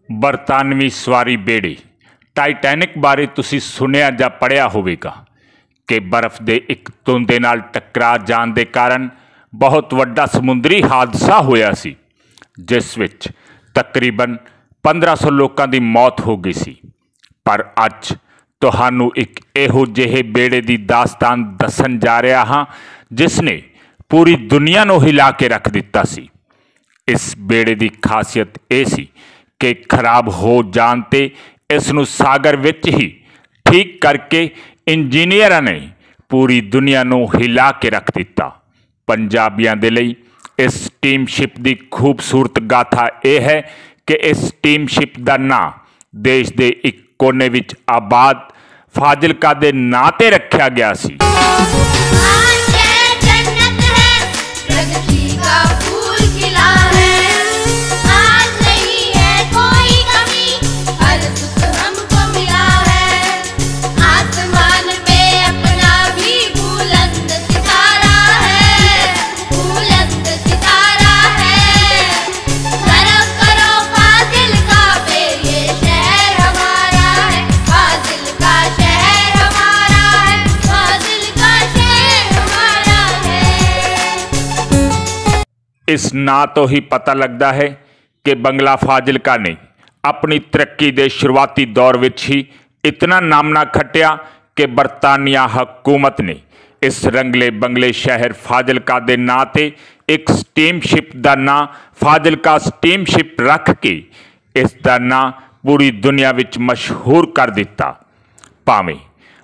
ਬਰਤਾਨਵੀ ਸਵਾਰੀ ਬੇੜੇ ਟਾਈਟੈਨਿਕ ਬਾਰੇ ਤੁਸੀਂ ਸੁਣਿਆ ਜਾਂ ਪੜ੍ਹਿਆ ਹੋਵੇਗਾ ਕਿ ਬਰਫ਼ ਦੇ ਇੱਕ ਧੁੰਦ ਦੇ ਨਾਲ ਟਕਰਾ ਜਾਣ ਦੇ ਕਾਰਨ ਬਹੁਤ ਵੱਡਾ ਸਮੁੰਦਰੀ ਹਾਦਸਾ ਹੋਇਆ ਸੀ, ਜਿਸ ਵਿੱਚ ਤਕਰੀਬਨ 1500 ਲੋਕਾਂ ਦੀ ਮੌਤ ਹੋ ਗਈ ਸੀ। ਪਰ ਅੱਜ ਤੁਹਾਨੂੰ ਇੱਕ ਇਹੋ ਜਿਹੇ ਬੇੜੇ ਦੀ ਦਾਸਤਾਨ ਦੱਸਣ ਜਾ ਰਿਹਾ ਹਾਂ ਜਿਸ ਨੇ ਪੂਰੀ ਦੁਨੀਆ ਨੂੰ ਹਿਲਾ ਕੇ ਰੱਖ ਦਿੱਤਾ ਸੀ। ਇਸ ਬੇੜੇ ਦੀ ਖਾਸੀਅਤ ਇਹ ਸੀ ਕਿ ਖਰਾਬ ਹੋ ਜਾਣ 'ਤੇ ਇਸ ਨੂੰ ਸਾਗਰ ਵਿੱਚ ਹੀ ਠੀਕ ਕਰਕੇ ਇੰਜੀਨੀਅਰਾਂ ਨੇ ਪੂਰੀ ਦੁਨੀਆ ਨੂੰ ਹਿਲਾ ਕੇ ਰੱਖ ਦਿੱਤਾ। ਪੰਜਾਬੀਆਂ ਦੇ ਲਈ ਇਸ ਸਟੀਮਸ਼ਿਪ ਦੀ ਖੂਬਸੂਰਤ ਗਾਥਾ ਇਹ ਹੈ ਕਿ ਇਸ ਸਟੀਮਸ਼ਿਪ ਦਾ ਨਾਂ ਦੇਸ਼ ਦੇ ਇੱਕ ਕੋਨੇ ਵਿੱਚ ਆਬਾਦ ਫਾਜ਼ਿਲਕਾ ਦੇ ਨਾਂ 'ਤੇ ਰੱਖਿਆ ਗਿਆ ਸੀ। इस ਨਾਂ ਤੋਂ ਹੀ ਪਤਾ ਲੱਗਦਾ ਹੈ ਕਿ ਬੰਗਲਾ ਫਾਜ਼ਿਲਕਾ ਨੇ ਆਪਣੀ ਤਰੱਕੀ ਦੇ ਸ਼ੁਰੂਆਤੀ ਦੌਰ ਵਿੱਚ ਹੀ ਇਤਨਾ ਨਾਮਣਾ ਖੱਟਿਆ ਕਿ ਬਰਤਾਨੀਆ ਹਕੂਮਤ ਨੇ ਇਸ ਰੰਗਲੇ ਬੰਗਲੇ ਸ਼ਹਿਰ ਫਾਜ਼ਿਲਕਾ ਦੇ ਨਾਂ 'ਤੇ ਇੱਕ ਸਟੀਮਸ਼ਿਪ ਦਾ ਨਾਂ ਫਾਜ਼ਿਲਕਾ ਸਟੀਮਸ਼ਿਪ ਰੱਖ ਕੇ ਇਸ ਦਾ ਨਾਂ ਪੂਰੀ ਦੁਨੀਆ ਵਿੱਚ ਮਸ਼ਹੂਰ ਕਰ ਦਿੱਤਾ। ਭਾਵੇਂ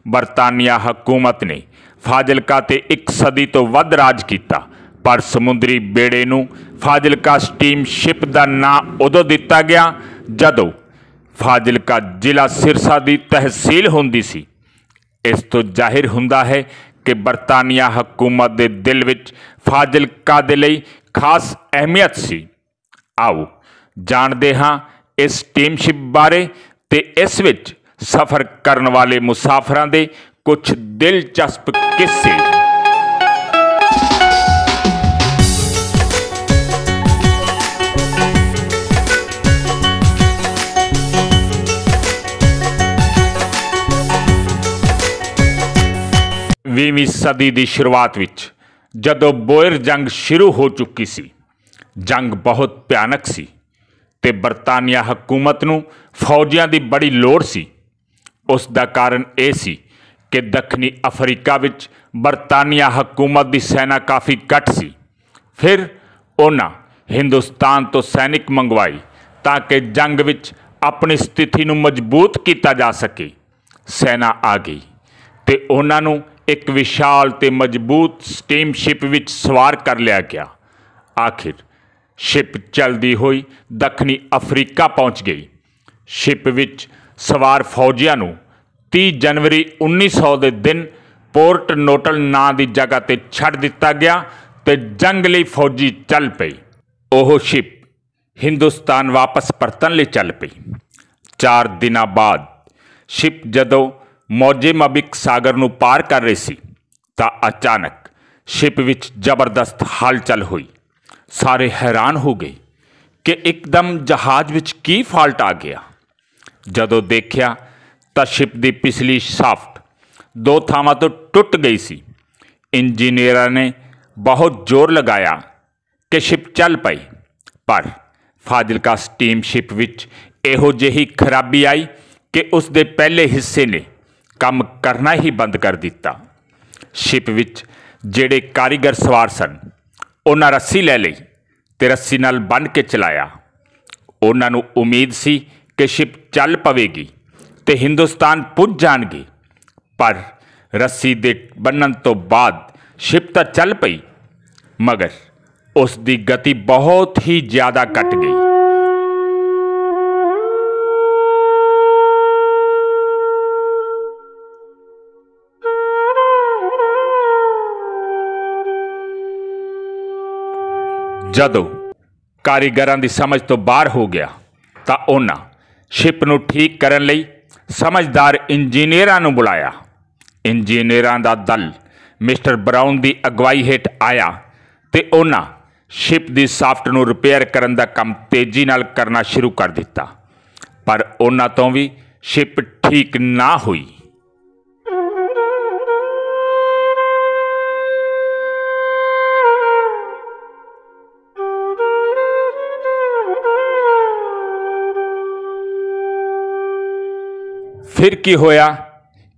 ਬਰਤਾਨੀਆ ਹਕੂਮਤ ਨੇ ਫਾਜ਼ਿਲਕਾ 'ਤੇ ਇੱਕ ਸਦੀ ਤੋਂ ਵੱਧ ਰਾਜ ਕੀਤਾ, ਪਰ ਸਮੁੰਦਰੀ ਬੇੜੇ ਨੂੰ ਫਾਜ਼ਿਲਕਾ ਸਟੀਮਸ਼ਿਪ ਦਾ ਨਾਂ ਉਦੋਂ ਦਿੱਤਾ ਗਿਆ ਜਦੋਂ ਫਾਜ਼ਿਲਕਾ ਜ਼ਿਲ੍ਹਾ ਸਿਰਸਾ ਦੀ ਤਹਿਸੀਲ ਹੁੰਦੀ ਸੀ। ਇਸ ਤੋਂ ਜ਼ਾਹਿਰ ਹੁੰਦਾ ਹੈ ਕਿ ਬਰਤਾਨੀਆ ਹਕੂਮਤ ਦੇ ਦਿਲ ਵਿੱਚ ਫਾਜ਼ਿਲਕਾ ਦੇ ਲਈ ਖਾਸ ਅਹਿਮੀਅਤ ਸੀ। ਆਓ ਜਾਣਦੇ ਹਾਂ ਇਸ ਸਟੀਮਸ਼ਿਪ ਬਾਰੇ ਤੇ ਇਸ ਵਿੱਚ ਸਫ਼ਰ ਕਰਨ ਵਾਲੇ ਮੁਸਾਫਰਾਂ ਦੇ ਕੁਝ ਦਿਲਚਸਪ ਕਿੱਸੇ। 20ਵੀਂ ਸਦੀ ਦੀ ਸ਼ੁਰੂਆਤ ਵਿੱਚ ਜਦੋਂ ਬੋਇਰ ਜੰਗ ਸ਼ੁਰੂ ਹੋ ਚੁੱਕੀ ਸੀ, ਜੰਗ ਬਹੁਤ ਭਿਆਨਕ ਸੀ ਤੇ ਬਰਤਾਨੀਆ ਹਕੂਮਤ ਨੂੰ ਫੌਜੀਆਂ ਦੀ ਬੜੀ ਲੋੜ ਸੀ। ਉਸ ਦਾ ਕਾਰਨ ਇਹ ਸੀ ਕਿ ਦੱਖਣੀ ਅਫਰੀਕਾ ਵਿੱਚ ਬਰਤਾਨੀਆ ਹਕੂਮਤ ਦੀ ਸੈਨਾ ਕਾਫੀ ਘੱਟ ਸੀ। ਫਿਰ ਉਹਨਾਂ ਹਿੰਦੁਸਤਾਨ ਤੋਂ ਸੈਨਿਕ ਮੰਗਵਾਏ ਤਾਂ ਕਿ ਜੰਗ ਵਿੱਚ ਆਪਣੀ ਸਥਿਤੀ ਨੂੰ ਮਜ਼ਬੂਤ ਕੀਤਾ ਜਾ ਸਕੇ। ਸੈਨਾ ਆ ਗਈ ਤੇ ਉਹਨਾਂ ਨੂੰ ਇੱਕ ਵਿਸ਼ਾਲ ਤੇ ਮਜ਼ਬੂਤ ਸਟੀਮਸ਼ਿਪ ਵਿੱਚ ਸਵਾਰ ਕਰ ਲਿਆ ਗਿਆ। ਆਖਿਰ ਸ਼ਿਪ ਚੱਲਦੀ ਹੋਈ ਦੱਖਣੀ ਅਫਰੀਕਾ ਪਹੁੰਚ ਗਈ। ਸ਼ਿਪ ਵਿੱਚ ਸਵਾਰ ਫੌਜੀਆਂ ਨੂੰ 30 ਜਨਵਰੀ 1900 ਦੇ ਦਿਨ ਪੋਰਟ ਨੋਟਲ ਨਾਂ ਦੀ ਜਗ੍ਹਾ 'ਤੇ ਛੱਡ ਦਿੱਤਾ ਗਿਆ ਤੇ ਜੰਗ ਲਈ ਫੌਜੀ ਚੱਲ ਪਈ। ਉਹ ਸ਼ਿਪ ਹਿੰਦੁਸਤਾਨ ਵਾਪਸ ਪਰਤਣ ਲਈ ਚੱਲ ਪਈ। 4 ਦਿਨਾਂ ਬਾਅਦ ਸ਼ਿਪ ਜਦੋਂ ਮੋਜ਼ੈਂਬੀਕ ਸਾਗਰ ਨੂੰ ਪਾਰ ਕਰ ਰਹੀ ਸੀ ਤਾਂ ਅਚਾਨਕ ਸ਼ਿਪ ਵਿੱਚ ਜ਼ਬਰਦਸਤ ਹਲਚਲ ਹੋਈ। ਸਾਰੇ ਹੈਰਾਨ ਹੋ ਗਏ ਕਿ ਇੱਕਦਮ ਜਹਾਜ਼ ਵਿੱਚ ਕੀ ਫਾਲਟ ਆ ਗਿਆ। ਜਦੋਂ ਦੇਖਿਆ ਤਾਂ ਸ਼ਿਪ ਦੀ ਪਿਛਲੀ ਸ਼ਾਫਟ 2 ਥਾਵਾਂ ਤੋਂ ਟੁੱਟ ਗਈ ਸੀ। ਇੰਜੀਨੀਅਰਾਂ ਨੇ ਬਹੁਤ ਜ਼ੋਰ ਲਗਾਇਆ ਕਿ ਸ਼ਿਪ ਚੱਲ ਪਈ, ਪਰ ਫਾਜ਼ਿਲਕਾ ਸਟੀਮਸ਼ਿਪ ਵਿੱਚ ਇਹੋ ਜਿਹੀ ਖਰਾਬੀ ਆਈ ਕਿ ਉਸ ਦੇ ਪਹਿਲੇ ਹਿੱਸੇ ਨੇ ਕੰਮ ਕਰਨਾ ਹੀ ਬੰਦ ਕਰ ਦਿੱਤਾ। ਸ਼ਿਪ ਵਿੱਚ ਜਿਹੜੇ ਕਾਰੀਗਰ ਸਵਾਰ ਸਨ, ਉਹਨਾਂ ਰੱਸੀ ਲੈ ਲਈ ਤੇ ਰੱਸੀ ਨਾਲ ਬੰਨ੍ਹ ਕੇ ਚਲਾਇਆ। ਉਹਨਾਂ ਨੂੰ ਉਮੀਦ ਸੀ ਕਿ ਸ਼ਿਪ ਚੱਲ ਪਵੇਗੀ ਤੇ ਹਿੰਦੁਸਤਾਨ ਪੁੱਜ ਜਾਣਗੇ, ਪਰ ਰੱਸੀ ਦੇ ਬੰਨ੍ਹਣ ਤੋਂ ਬਾਅਦ ਸ਼ਿਪ ਤਾਂ ਚੱਲ ਪਈ, ਮਗਰ ਉਸ ਦੀ ਗਤੀ ਬਹੁਤ ਹੀ ਜ਼ਿਆਦਾ ਘਟ ਗਈ। ਜਦੋਂ ਕਾਰੀਗਰਾਂ ਦੀ ਸਮਝ ਤੋਂ ਬਾਹਰ ਹੋ ਗਿਆ ਤਾਂ ਉਹਨਾਂ ਸ਼ਿਪ ਨੂੰ ਠੀਕ ਕਰਨ ਲਈ ਸਮਝਦਾਰ ਇੰਜੀਨੀਅਰਾਂ ਨੂੰ ਬੁਲਾਇਆ। ਇੰਜੀਨੀਅਰਾਂ ਦਾ ਦਲ ਮਿਸਟਰ ਬਰਾਊਨ ਦੀ ਅਗਵਾਈ ਹੇਠ ਆਇਆ ਤੇ ਉਹਨਾਂ ਸ਼ਿਪ ਦੀ ਸਾਫਟ ਨੂੰ ਰਿਪੇਅਰ ਕਰਨ ਦਾ ਕੰਮ ਤੇਜ਼ੀ ਨਾਲ ਕਰਨਾ ਸ਼ੁਰੂ ਕਰ ਦਿੱਤਾ। पर उन्हां तों भी शिप ठीक ना हुई। फिर की होया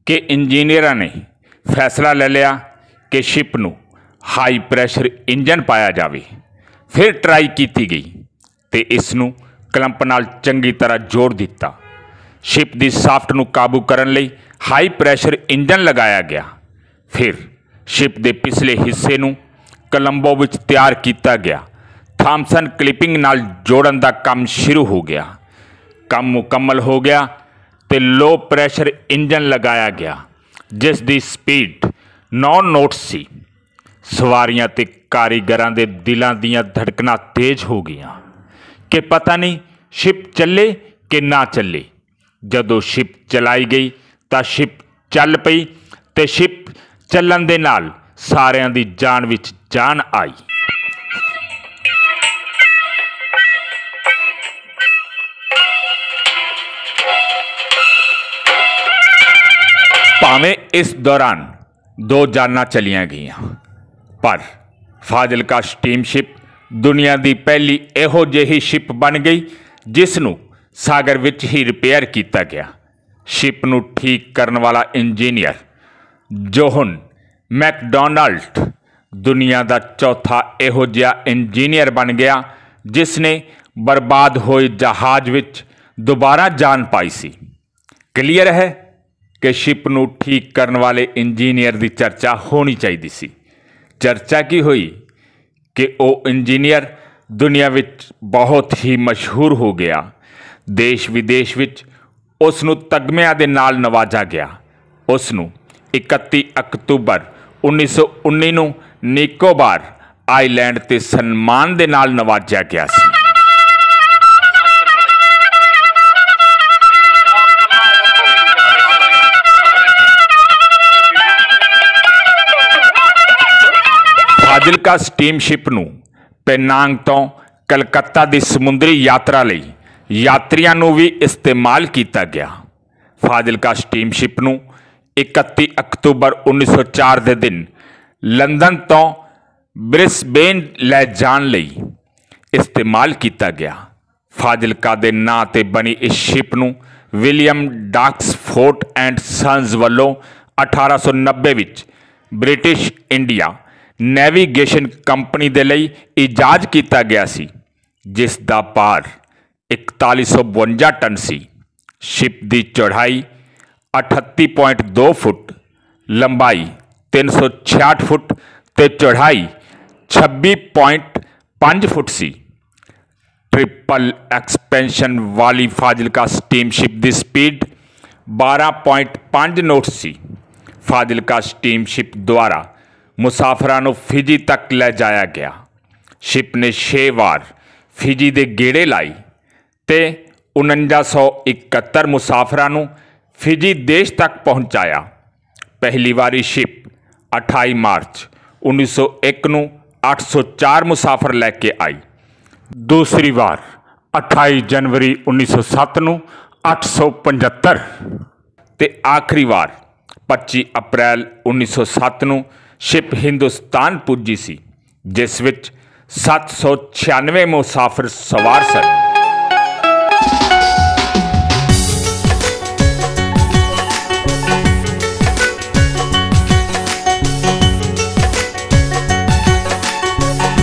कि इंजीनियरां ने फैसला ले लिया कि शिप नूं हाई प्रैशर इंजन पाया जाए। फिर ट्राई की गई तो इसनूं क्लंप नाल चंगी तरह जोड़ दिता। शिप की साफ्ट नूं काबू करन लई हाई प्रैशर इंजन लगाया गया। फिर शिप के पिछले हिस्से नूं कोलंबो विच तैयार किया गया। थॉमसन क्लिपिंग नाल जोड़न का काम शुरू हो गया। काम मुकम्मल हो गया तो लो प्रैशर इंजन लगाया गया जिस दी स्पीड 9 नोट्स सी। सवारियां ते कारीगरां दे दिलां दीयां धड़कनां तेज हो गईयां कि पता नहीं शिप चले कि ना चले। जदों शिप चलाई गई तो शिप चल पई ते शिप चलन दे नाल सारियां दी जान विच जान आई। भावें इस दौरान 2 जानां चलियां गईयां पर फाजिलका स्टीमशिप दुनिया की पहली इहो जिही शिप बन गई जिसनूं सागर विच ही रिपेयर किया गया। शिप नूं ठीक करन वाला इंजीनियर जोहन मैकडॉनल्ड दुनिया का चौथा इहो जिहा इंजीनियर बन गया जिसने बर्बाद होए जहाज विच दोबारा जान पाई सी। क्लीयर है कि शिप नूं ठीक करन वाले इंजीनियर की चर्चा होनी चाहिए सी। चर्चा की हुई कि वह इंजीनियर दुनिया विच बहुत ही मशहूर हो गया। देश विदेश विच उसनूं तगमिਆਂ ਦੇ ਨਾਲ नवाजा गया। उसनूं 31 अक्तूबर 1919 ਨੂੰ ਨਿਕੋਬਾਰ आइलैंड ते सन्मान ਦੇ ਨਾਲ नवाजा गया सी। फाजिलका स्टीमशिप नूं पेनांग तो कलकत्ता की समुद्री यात्रा लई यात्रियों नूं भी इस्तेमाल किया गया। फाजिलका स्टीमशिप नूं 31 अक्तूबर 1904 के दिन लंदन तो ब्रिस्बेन लै जाण लई इस्तेमाल किया गया। फाजिलका के नां ते बनी इस शिप नूं विलियम डाक्सफोर्ड एंड सन्स वालों 1890 विच ब्रिटिश इंडिया नैवीगेशन कंपनी दे लई इजाज किया गया सी जिस दा भार 4152 टन सी। शिप की चौड़ाई 38.2 फुट, लंबाई 366 फुट ते चौड़ाई 26.5 फुट सी। ट्रिपल एक्सपेंशन वाली फाजिलका स्टीमशिप की स्पीड 12.5 नोट्स सी। फाजिलका स्टीमशिप द्वारा मुसाफरां नूं फिजी तक ले जाया गया। शिप ने 6 वार फिजी दे गेड़े लाई ते 4971 मुसाफरां नूं फिजी देश तक पहुंचाया। पहली वारी शिप 28 मार्च 1901 नूं 804 मुसाफर लैके आई। दूसरी वार 28 जनवरी 1907 नूं 875 ते आखिरी वार 25 अप्रैल 1907 नूं शिप हिंदुस्तान पुजी सी जिस विच 796 मुसाफिर सवार सन।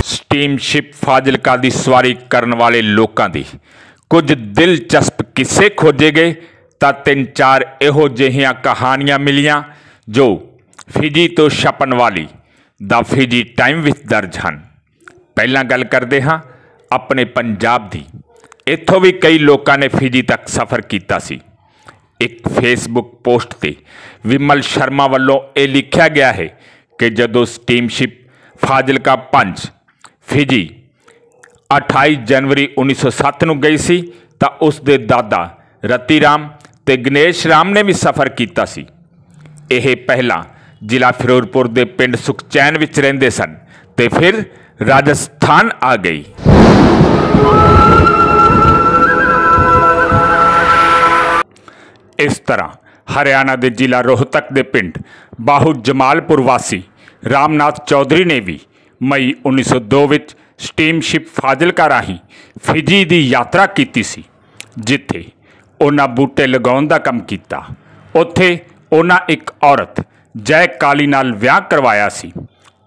स्टीमशिप फाजिलका की सवारी करने वाले लोगों की कुछ दिलचस्प किस्से खोजे गए तो 3-4 इहो जिहियां कहानियां मिलियां जो फिजी तो छपन वाली द फिजी टाइम विच दर्ज हैं। पहला गल करते हाँ अपने पंजाब की। इत्थों भी कई लोगों ने फिजी तक सफ़र किया सी। एक फेसबुक पोस्ट ते विमल शर्मा वालों ये लिखा गया है कि जदों स्टीमशिप फाजिलका 5 फिजी 28 जनवरी 1907 ਨੂੰ गई सी तो उसके दादा रती राम ते गणेश राम ने भी सफ़र किया सी। यह पहला जिला फिरोजपुर के पिंड सुखचैन विच रहिंदे सन ते फिर राजस्थान आ गई। इस तरह हरियाणा के जिला रोहतक के पिंड बाहू जमालपुर वासी रामनाथ चौधरी ने भी मई 1902 ਵਿੱਚ स्टीमशिप फाजिलका राही फिजी की यात्रा की सी, जिथे उन्हां बूटे लगाउण दा काम कीता। उत्थे उन्हां एक औरत जय काली नाल विआह करवाया सी।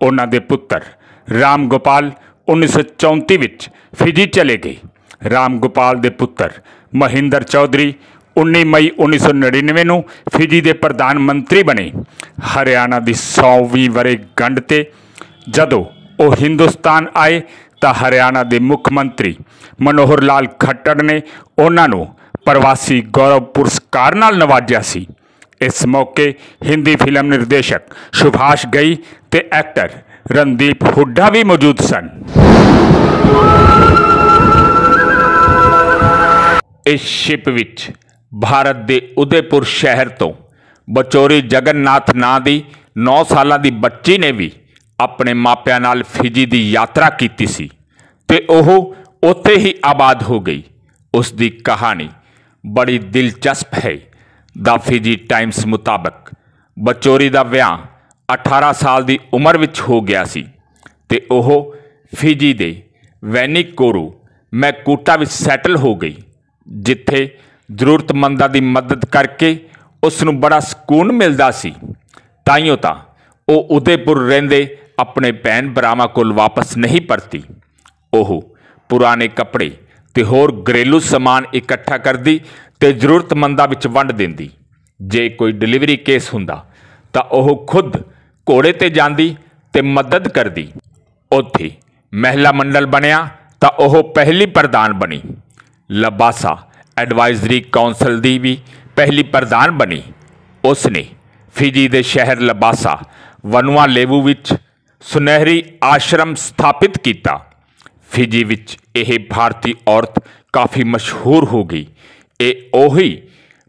उन्हां दे पुत्तर राम गोपाल 1934 ਵਿੱਚ फिजी चले गए। राम गोपाल दे पुत्तर महिंदर चौधरी 19 मई 1999 ਨੂੰ फिजी के प्रधानमंत्री बने। हरियाणा की 100वीं वर्षगंढ ते जदों ਉਹ हिंदुस्तान आए तो हरियाणा के मुख्य मंत्री मनोहर लाल खट्टर ने उन्होंने प्रवासी गौरव पुरस्कार नाल नवाजिया सी। इस मौके हिंदी फिल्म निर्देशक सुभाष घई ते एक्टर रणदीप हुड्डा भी मौजूद सन। इस शिप विच भारत के उदयपुर शहर तो बचौरी जगन्नाथ नां दी 9 साल की बच्ची ने भी अपने मापिਆਂ नाल फिजी की यात्रा की सी ते ओह उत्थे ही आबाद हो गई। उसकी कहानी बड़ी दिलचस्प है। द फिजी टाइम्स मुताबक बचौरी का विआह 18 साल की उम्र विच हो गया सी ते ओह फिजी के वैनिकोरू मैकूटा विच सैटल हो गई, जिथे जरूरतमंदां की मदद करके उसनूं बड़ा सकून मिलता सी। ताइयों तां ओह उदयपुर रहिंदे अपने भैन भरावां कोल वापस नहीं परती। ओह पुराने कपड़े ते होर घरेलू समान इकट्ठा करदी ते जरूरतमंदां विच वंड दिंदी। जे कोई डिलीवरी केस हुंदा तां ओह खुद घोड़े ते जांदी ते मदद करदी। उत्थे महिला मंडल बनिया तां ओह पहली प्रधान बनी। लबासा एडवाइजरी काउंसिल दी भी पहली प्रधान बनी। उसने फिजी के शहर लबासा वनुआ लेवू विच सुनहरी आश्रम स्थापित किया। फिजी विच यह भारतीय औरत काफ़ी मशहूर हो गई। ये ओही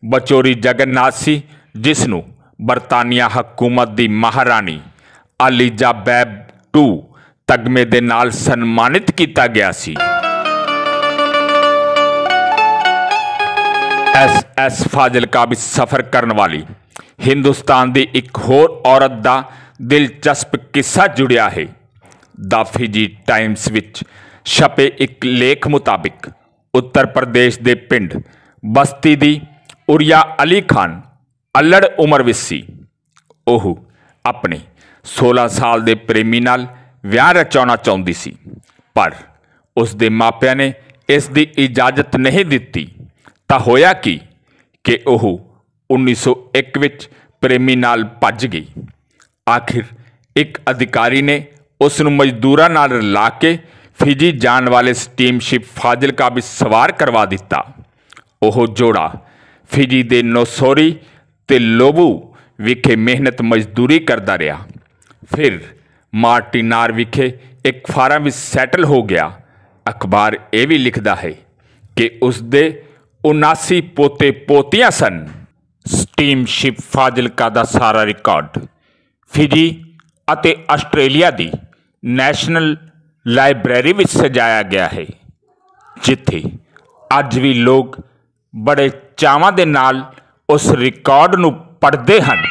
बचौरी जगन्नाथ सी जिसनूं बरतानिया हकूमत की महारानी एलिजाबेथ II तगमे दे नाल सन्मानित किया गया सी। SS फाजिलका विच सफ़र करने वाली हिंदुस्तान की एक होर औरत का दिलचस्प किस्सा जुड़िया है। द फिजी टाइम्स विच छपे एक लेख मुताबिक उत्तर प्रदेश के पिंड बस्ती दी उरिया अली खान अल्लड़ उम्र विच सी। ओह अपने 16 साल के प्रेमी नाल विआह रचाउणा चाहुंदी सी, पर उसके मापिਆਂ ने इसकी इजाजत नहीं दिती। तां होया कि ओह 1901 विच प्रेमी नाल भज गई। आखिर एक अधिकारी ने उसनूं मजदूरां नाल रला के फिजी जाने वाले स्टीमशिप फाजिलका भी सवार करवा दिता। ओह जोड़ा फिजी के नौसौरी ते लोबू विखे मेहनत मजदूरी करता रहा। फिर मार्टिनार विखे एक फार्म में सैटल हो गया। अखबार ये भी लिखता है कि उसके 79 पोते पोतियां सन। स्टीमशिप फाजिलका का सारा रिकॉर्ड फिजी ਅਤੇ ਆਸਟ੍ਰੇਲੀਆ ਦੀ ਨੈਸ਼ਨਲ ਲਾਇਬ੍ਰੇਰੀ ਵਿੱਚ ਸਜਾਇਆ ਗਿਆ ਹੈ, ਜਿੱਥੇ ਅੱਜ ਵੀ ਲੋਕ ਬੜੇ ਚਾਵਾਂ ਦੇ ਨਾਲ ਉਸ ਰਿਕਾਰਡ ਨੂੰ ਪੜ੍ਹਦੇ ਹਨ।